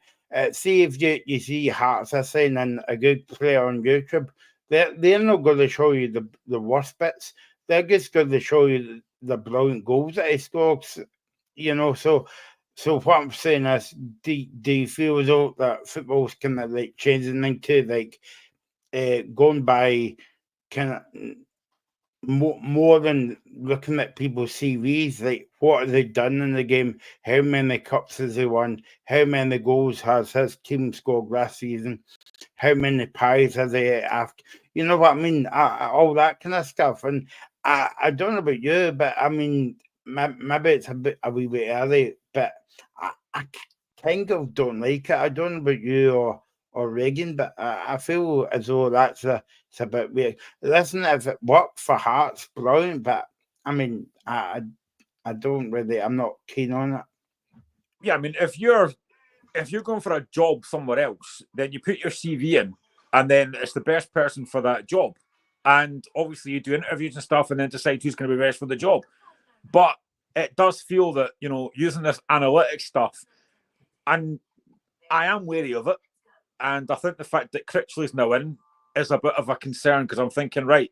See if you see Hearts are signing a good player on YouTube, they're not going to show you the worst bits. They're just going to show you the brilliant goals that he scores. So what I'm saying is, do you feel as though that football's kind of like changing into like going by kind of more than looking at people's CVs, like what have they done in the game? How many cups has he won? How many goals has his team scored last season? how many pies are they after? You know what I mean? All that kind of stuff. And I don't know about you, but I mean, maybe it's a wee bit early, but I kind of don't like it. I don't know about you or Reagan, but I feel as though it's a bit weird. Listen, if it worked for Hearts, brilliant, but I mean, I don't really, I'm not keen on it. Yeah, I mean, if you're going for a job somewhere else, then you put your CV in, and then it's the best person for that job. And obviously, you do interviews and stuff, and then decide who's going to be best for the job. But it does feel that, using this analytics stuff, and I am wary of it. And I think the fact that Critchley's now in is a bit of a concern, because I'm thinking, right,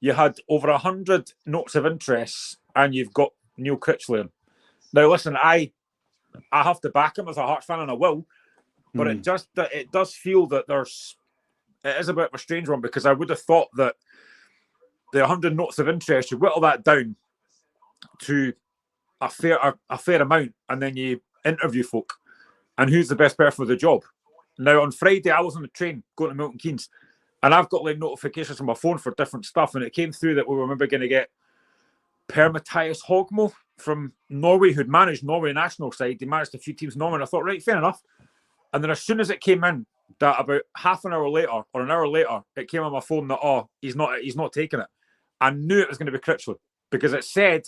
you had over 100 notes of interest, and you've got Neil Critchley in. Now, listen, I have to back him as a Hearts fan, and I will. But it does feel that it is a bit of a strange one, because I would have thought that the 100 notes of interest, you whittle that down to a fair amount, and then you interview folk, and who's the best person for the job. Now, on Friday, I was on the train going to Milton Keynes, and I've got like notifications on my phone for different stuff, and it came through that we were maybe going to get Per-Mathias Høgmo from Norway, who'd managed Norway national side. He managed a few teams in Norway, and I thought, right, fair enough. And then as soon as it came in, that about half an hour later or an hour later, it came on my phone that, he's not taking it. I knew it was going to be Critchley, because it said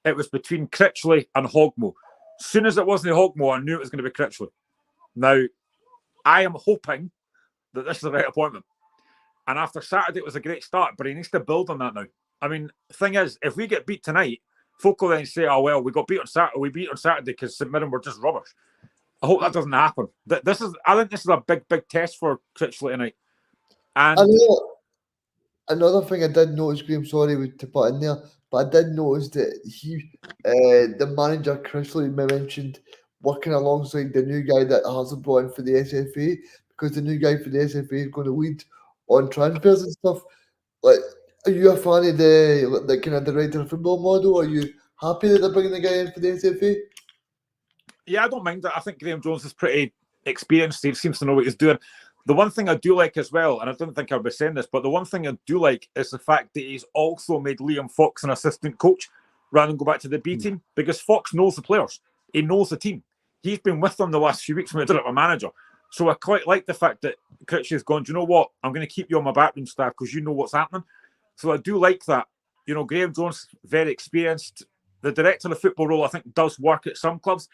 it was between Critchley and Høgmo. As soon as it wasn't Høgmo, I knew it was going to be Critchley. Now, I am hoping that this is the right appointment. And after Saturday, it was a great start, but he needs to build on that now. I mean, the thing is, if we get beat tonight, folk will then say, oh, well, we got beat on Saturday. We beat on Saturday because St Mirren were just rubbish. I hope that doesn't happen. I think this is a big, big test for Critchley tonight. And I know. Another thing I did notice, Graham, sorry to put in there, but I did notice that the manager, Critchley, mentioned working alongside the new guy that hasn't brought in for the SFA, because the new guy for the SFA is going to lead on transfers and stuff. Like, are you a fan of the kind of director of football model? Are you happy that they're bringing the guy in for the SFA? Yeah, I don't mind that. I think Graham Jones is pretty experienced. He seems to know what he's doing. The one thing I do like as well, and I don't think I'll be saying this, but the one thing I do like is the fact that he's also made Liam Fox an assistant coach rather than go back to the B team, because Fox knows the players. He knows the team. He's been with them the last few weeks when he did it with manager. So I quite like the fact that Critchley's gone, do you know what? I'm going to keep you on my backroom staff because you know what's happening. So I do like that. Graham Jones, very experienced. The director of football role, I think, does work at some clubs.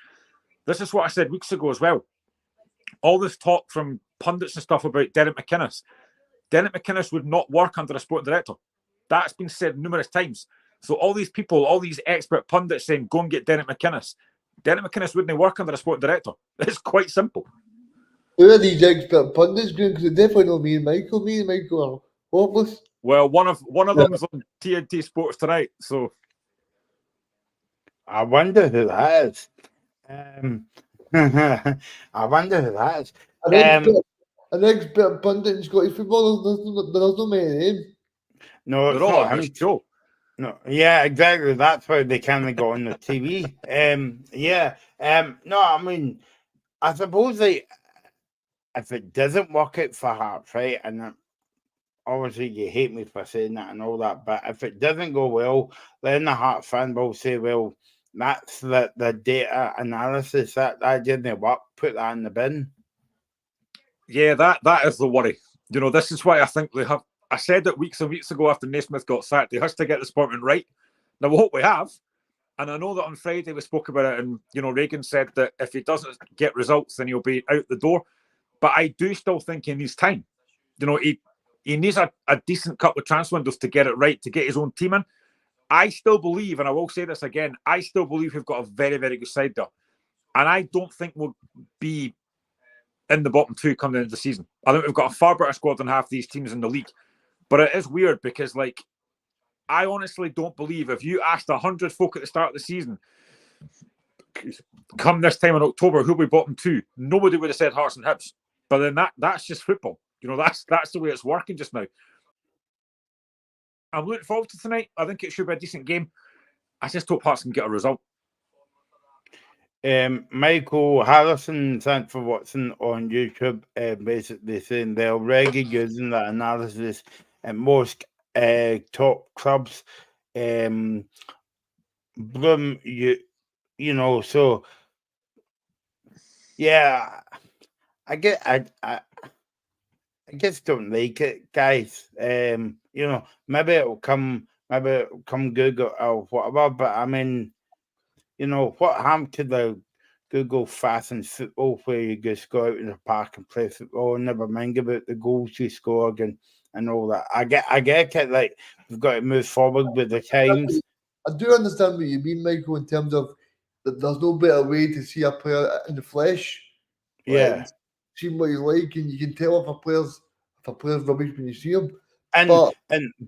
This is what I said weeks ago as well. All this talk from pundits and stuff about Derek McInnes. Derek McInnes would not work under a sporting director. That's been said numerous times. So all these people, all these expert pundits saying, go and get Derek McInnes. Derek McInnes wouldn't work under a sporting director. It's quite simple. Who are these expert pundits, Graham? Because they definitely know me and Michael. Me and Michael are hopeless. Well, one of them's on TNT Sports tonight. So I wonder who that is. I wonder who that is. An expert pundit in Scottish football. There's no many names. No, they're all on this show. No, yeah, exactly. That's why they can't go on the TV. No, I mean, I suppose if it doesn't work out for Hearts, right, and obviously you hate me for saying that and all that, but if it doesn't go well, then the Hearts fan will say, well, that's the data analysis that didn't work. Put that in the bin. Yeah, that is the worry. This is why I think they have. I said it weeks and weeks ago after Naismith got sacked. He has to get this appointment right. Now we hope we have. And I know that on Friday we spoke about it, and Reagan said that if he doesn't get results, then he'll be out the door. But I do still think he needs time. He needs a decent couple of transfer windows to get it right, to get his own team in. I still believe, and I will say this again, I still believe we've got a very, very good side there. And I don't think we'll be in the bottom two coming into the season. I think we've got a far better squad than half these teams in the league. But it is weird because, I honestly don't believe if you asked 100 folk at the start of the season, come this time in October, who'll be bottom two, nobody would have said Hearts and Hibs. But then that's just football. That's the way it's working just now. I'm looking forward to tonight. I think it should be a decent game. I just hope Hearts can get a result. Michael Harrison, thanks for watching on YouTube, basically saying they're already using that analysis at most top clubs. Bloom, you know, so yeah, I just don't like it, guys. You know, maybe it'll come Google or whatever, but I mean, you know, what happened to the Google Fast and Football where you just go out in the park and play football, never mind about the goals you scored and all that. I get it, like we've got to move forward with the times. I do understand what you mean, Michael, in terms of that there's no better way to see a player in the flesh. Yeah. And see what you like, and you can tell if a player's rubbish when you see him.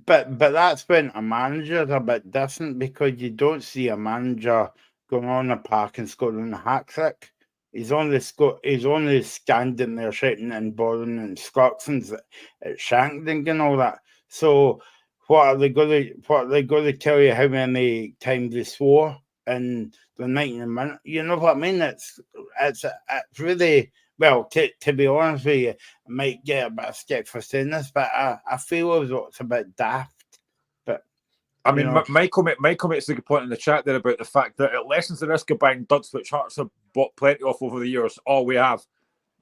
But that's when a manager's a bit different because you don't see a manager going on the park and scoring a hat trick. He's only standing there shouting and bawling instructions at Shankling and all that. So what are they going to tell you how many times they swore in the 90 minute? You know what I mean? It's really, well, to be honest with you, I might get a bit of stick for saying this, but I feel as though it's a bit daft. But I mean, Michael makes a good point in the chat there about the fact that it lessens the risk of buying duds, which Hearts have bought plenty of over the years. All we have.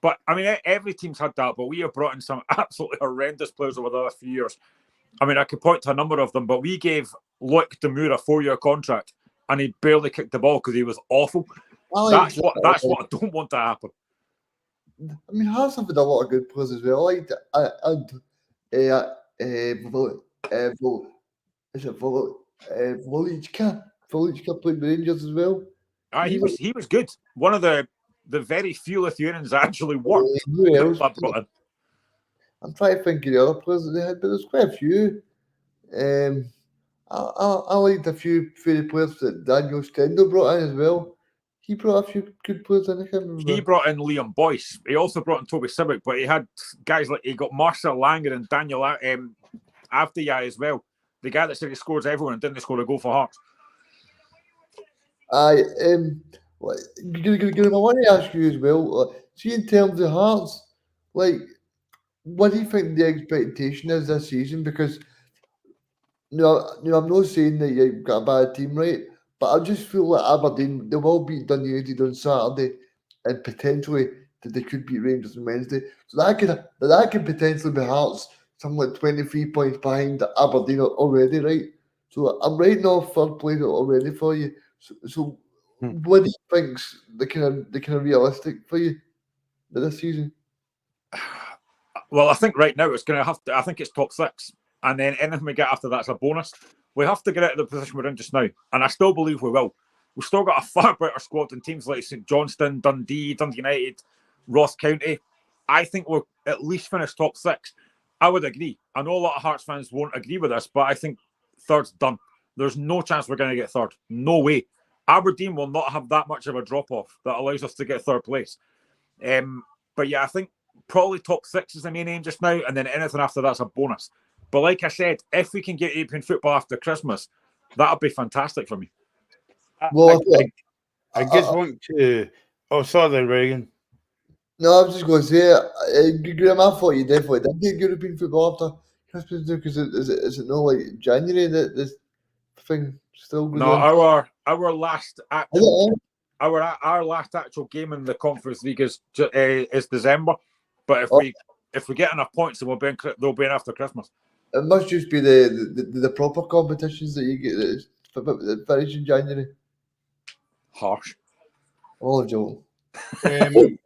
But I mean, every team's had that, but we have brought in some absolutely horrendous players over the last few years. I mean, I could point to a number of them, but we gave Loic Damour a 4-year contract, and he barely kicked the ball because he was awful. That's what I don't want to happen. I mean, Hearts have had a lot of good players as well. Like, is it Volička? Volička played with Rangers as well. He was good. One of the very few Lithuanians that actually worked. I'm trying to think of the other players that they had, but there's quite a few. I liked a few fairy players that Daniel Stendel brought in as well. He brought a few good players in. I can't remember. He brought in Liam Boyce. He also brought in Toby Sibbick, but he had guys like he got Marcel Langer and Daniel Avdiya as well. The guy that said he scores everyone and didn't score a goal for Hearts. I want to ask you as well. See, in terms of Hearts, like, what do you think the expectation is this season? Because I'm not saying that you've got a bad team, right? But I just feel like Aberdeen, they will beat Dundee United on Saturday, and potentially that they could beat Rangers on Wednesday. So that could potentially be Hearts something like 23 points behind Aberdeen already, right? So I'm writing off third place already for you. So what do you think's the kind of realistic for you this season? Well, I think right now it's going to have to. I think it's top 6, and then anything we get after that's a bonus. We have to get out of the position we're in just now, and I still believe we will. We've still got a far better squad than teams like St Johnstone, Dundee United, Ross County. I think we'll at least finish top 6. I would agree. I know a lot of Hearts fans won't agree with this, but I think third's done. There's no chance we're going to get third. No way. Aberdeen will not have that much of a drop-off that allows us to get third place. But yeah, I think probably top 6 is the main aim just now, and then anything after that's a bonus. But like I said, if we can get European football after Christmas, that'll be fantastic for me. Well, I just want to... Oh, sorry, Reagan. No, I was just going to say, Graham, I thought you definitely did get European football after Christmas, because is it not like January that this thing still goes on? No, our last actual our last actual game in the Conference League is December. But if we get enough points, then they'll be in after Christmas. It must just be the proper competitions that you get that finish in January. Harsh. All of Joel. Michael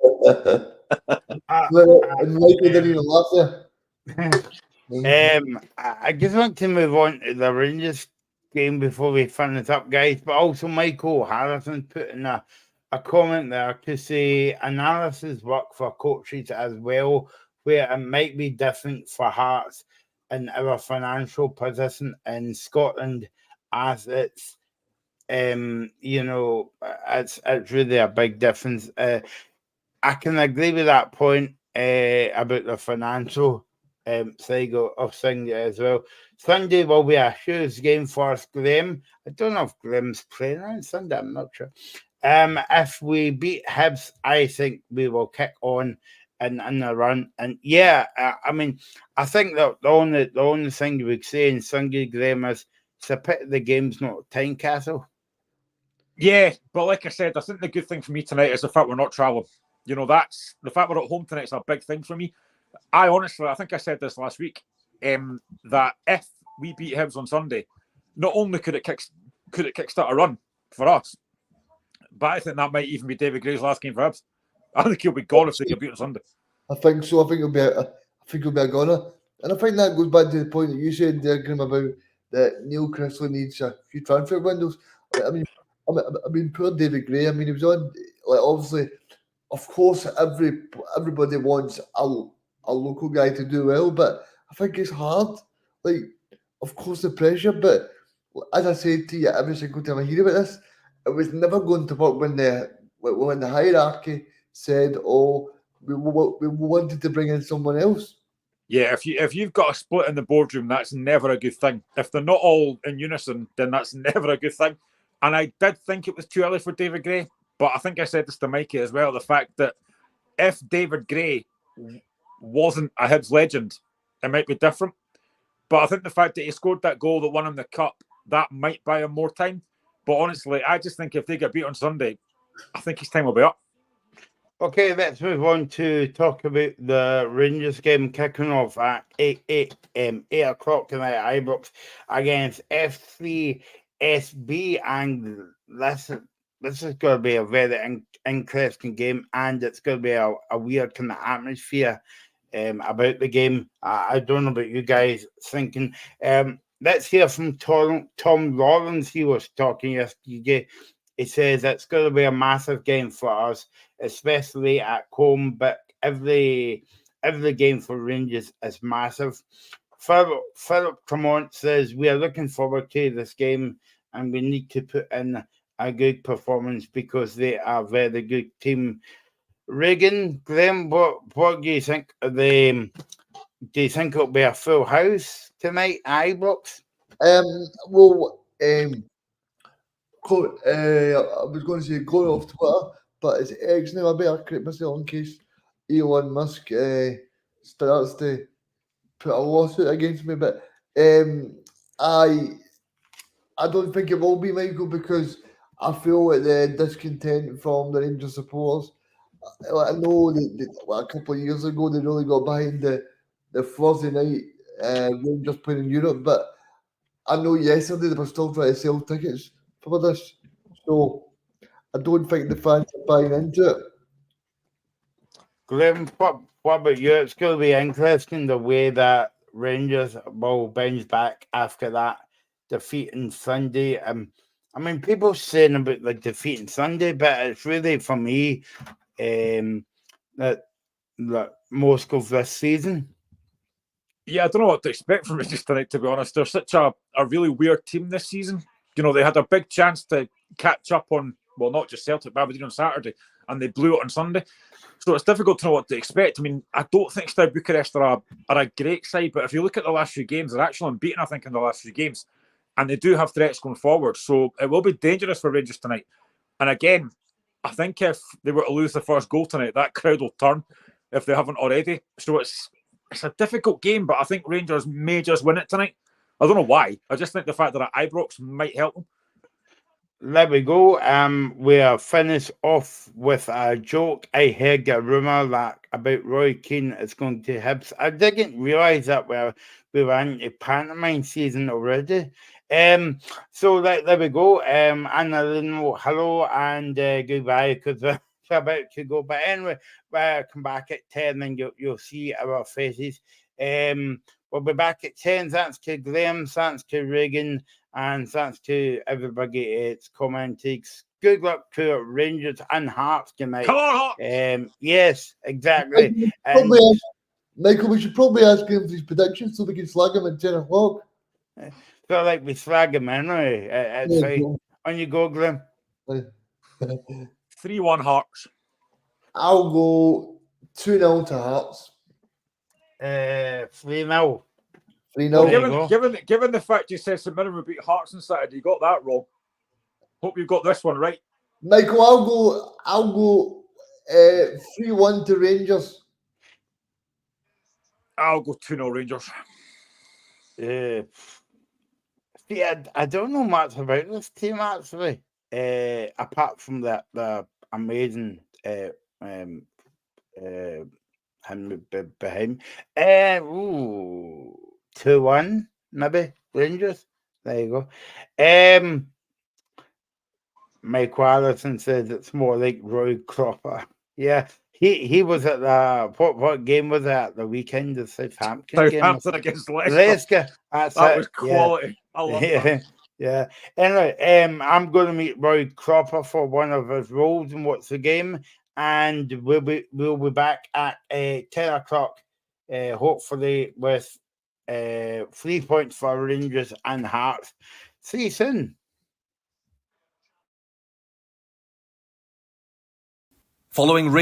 didn't even laugh there. I just want to move on to the Rangers game before we finish up, guys. But also, Michael Harrison put in a comment there to say analysis work for coaches as well, where it might be different for Hearts in our financial position in Scotland, as it's it's really a big difference. I can agree with that point about the financial side of things as well. Sunday will be a huge game for us, Graham. I don't know if Graham's playing on Sunday, I'm not sure. If we beat Hibs, I think we will kick on in the run. And yeah, I mean, I think that the only thing you would say in Sunday, Graham, is it's a pity the game's not Tynecastle. Yeah, but like I said, I think the good thing for me tonight is the fact we're not travelling. You know, that's the fact we're at home tonight is a big thing for me. I think I said this last week, that if we beat Hibs on Sunday, not only could it kickstart a run for us, but I think that might even be David Gray's last game for Hibs. I think he'll be gone if they get beat on Sunday. I think so. I think he'll be a goner, and I think that goes back to the point that you said there, Graham, about that Neil Critchley needs a few transfer windows. I mean, poor David Gray. I mean, he was on, like, obviously, of course, everybody wants a local guy to do well, but I think it's hard. Like, of course, the pressure, but as I said to you every single time I hear about this, it was never going to work when the hierarchy said, "Oh, we wanted to bring in someone else." Yeah, if you've got a split in the boardroom, that's never a good thing. If they're not all in unison, then that's never a good thing. And I did think it was too early for David Gray, but I think I said this to Mikey as well, the fact that if David Gray wasn't a Hibs legend, it might be different. But I think the fact that he scored that goal that won him the cup, that might buy him more time. But honestly, I just think if they get beat on Sunday, I think his time will be up. Okay, let's move on to talk about the Rangers game kicking off at 8 o'clock tonight at Ibrox against F3SB, and this is going to be a very interesting game, and it's going to be a weird kind of atmosphere about the game. I don't know about you guys thinking. Let's hear from Tom Lawrence. He was talking yesterday. He says it's going to be a massive game for us, especially at home, but every game for Rangers is massive. Philip Tremont says we are looking forward to this game and we need to put in a good performance because they are a very good team. Regan, Graham, what do you think of the? Do you think it'll be a full house tonight at Ibrox? I was going to say going off Twitter, but it's X now. I better correct myself in case Elon Musk starts to put a lawsuit against me. But I don't think it will be, Michael, because I feel like the discontent from the Rangers supporters. I know that a couple of years ago they really got behind the Thursday night Rangers playing in Europe, but I know yesterday they were still trying to sell tickets for this, so I don't think the fans are buying into it. Graham, what about you? It's going to be interesting the way that Rangers will bounce back after that defeat on Sunday. I mean, people saying about the defeat on Sunday, but it's really for me that most of this season. Yeah, I don't know what to expect from Rangers tonight, to be honest. They're such a really weird team this season. You know, they had a big chance to catch up on, well, not just Celtic, but Aberdeen on Saturday, and they blew it on Sunday. So it's difficult to know what to expect. I mean, I don't think Steaua Bucharest are a great side, but if you look at the last few games, they're actually unbeaten, I think, in the last few games. And they do have threats going forward. So it will be dangerous for Rangers tonight. And again, I think if they were to lose the first goal tonight, that crowd will turn if they haven't already. So it's a difficult game, but I think Rangers may just win it tonight. I don't know why. I just think the fact that Ibrox might help them. There we go. We'll finish off with a joke. I heard a rumour that about Roy Keane is going to Hibs. I didn't realise that we were into pantomime season already. So there we go. And I didn't know hello and goodbye because we're about to go. But anyway, we'll come back at 10 and you'll see our faces. We'll be back at 10. Thanks to Graham, thanks to Regan, and thanks to everybody. It's commenting. Good luck to Rangers and Hearts tonight. Come on, Hearts! Yes, exactly. Michael, we should probably ask him for his predictions so we can slag him at 10 o'clock. Feel like we slag him anyway. On you go, Graham. 3-1 Hearts. I'll go 2-0 to Hearts. 3-0. 3-0. Given the fact you said St Mirren would beat Hearts on Saturday, you got that wrong. Hope you got this one right. Michael, I'll go 3-1 to Rangers. I'll go 2-0 Rangers. See, I don't know much about this team actually, apart from the amazing him behind. 2-1 maybe Rangers. There you go. Mike Allison says it's more like Roy Cropper. Yeah, he was at the what game was that at the weekend? The Southampton game. Southampton against Leicester. Leicester. That's That it. was quality. I love Yeah. that. Yeah. Anyway, I'm going to meet Roy Cropper for one of his roles and watch the game, and we'll be back at 10 o'clock, hopefully with 3 points for Rangers and Hearts. See you soon. Following Rangers